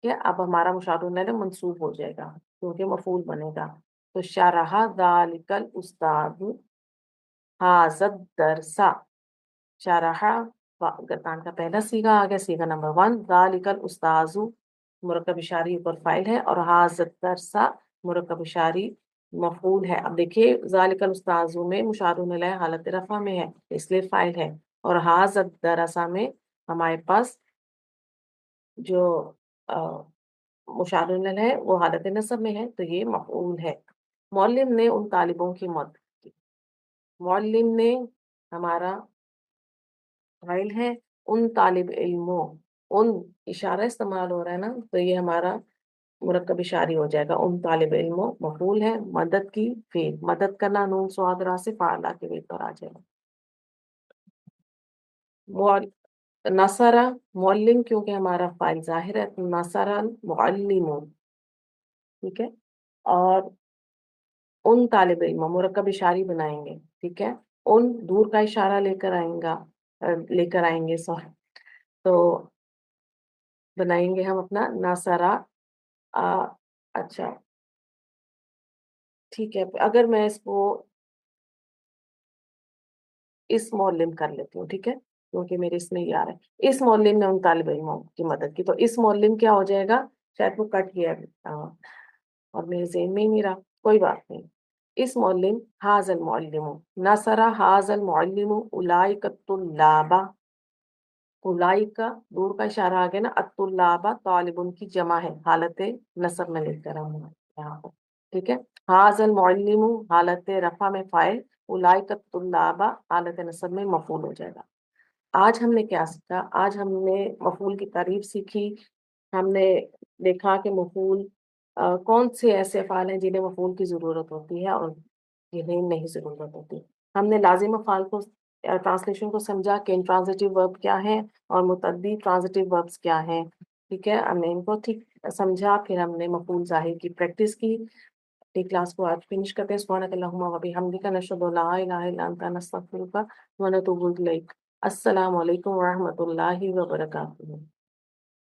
ठीक है, अब हमारा मुशारुन अलैह मंसूब हो जाएगा क्योंकि मफ़ऊल बनेगा। तो शरहा ज़ालिकल उस्तादु हाज़ा दरसा, शरहा गर्दान का पहला सीगा आ गया, सीगा नंबर 1। ज़ालिकल उस्ताज़ु मुरक्कब इशारी ऊपर फ़ाइल है और हाज़ा दरसा मुरक्कब इशारी मफ़ऊल है। अब देखिए ज़ालिकल उस्ताज़ु में मुशारुन अलैह हालत रफ़ा में है, इसलिए फ़ाइल है, और हाज़ा दरसा में हमारे पास जो अ, मुशारुन अलैह है वो हालत नस्ब में है, तो ये मफ़ऊल है। मौल्लिम ने उन तालिबों की मदद की। मौल्लिम ने हमारा फ़ाइल है, उन तालिब इल्मों, उन इशारा इस्तेमाल हो रहा है ना, तो ये हमारा मुरक्कब इशारी हो जाएगा। उन तालिब इल्मों मफ़ऊल है, मदद की फ़ेल, मदद करना नून स्वाद रा से फ़ाला के वेट पर आ जाएगा। मौल नसरा मुअल्लिम क्योंकि हमारा फ़ाइल ज़ाहिर है, तो नसरा मुअल्लिमु, ठीक है। और उन तालिब इल्म मुरक्कब इशारी बनाएँगे, ठीक है। उन दूर का इशारा लेकर आएँगे सॉरी, तो बनाएँगे हम अपना नसरा। अ, अच्छा, ठीक है, अगर मैं इसको इस मौलिम कर लेती हूँ, ठीक है? क्योंकि मेरे इसमें ये आ रहा है। इस मौलिम ने उन तालिब इल्मों की मदद की, तो इस मौलिम क्या हो जाएगा? शायद वो कट गया है और मेरे ज़हन में ही नहीं रहा, कोई बात नहीं। इस मौलिम हाज़ल मुअल्लिमु, नसरा हाज़ल मुअल्लिमु उलाइका तुल्लाबा, उलाइका दूर का इशारा आ गया ना, अत्तुल्लाबा तालिबुन की जमा है, हालत नस्ब में लेकर आऊँगा यहाँ पर, ठीक है? हाज़ल मुअल्लिमु हालत रफ़ा में फ़ाइल, उलाइका तुल्लाबा हालत नस्ब में मफ़ऊल हो जाएगा। आज हमने क्या सीखा? आज हमने मफ़ऊल की तारीफ़ सीखी। हमने देखा कि मफ़ऊल कौन से ऐसे अफ़आल हैं जिन्हें मफ़ऊल की ज़रूरत होती है और जिन्हें नहीं ज़रूरत होती। हमने लाज़िम अफ़आल को ट्रांसलेशन को समझा कि इंट्रांज़िटिव वर्ब क्या है और मुतअद्दी ट्रांज़िटिव वर्ब्स क्या हैं, ठीक है? हमने इनको ठीक समझा, फिर हमने मफ़ऊल ज़ाहिर की प्रैक्टिस की। अपनी क्लास को आज फिनिश करते हैं। सुब्हानक अल्लाहुम्मा व बिहम्दिका नशहदु अन ला इलाहा इल्ला अंता नस्तगफिरुका व नतूबु इलैक। अस्सलामु अलैकुम व रहमतुल्लाहि व बरकातुहू।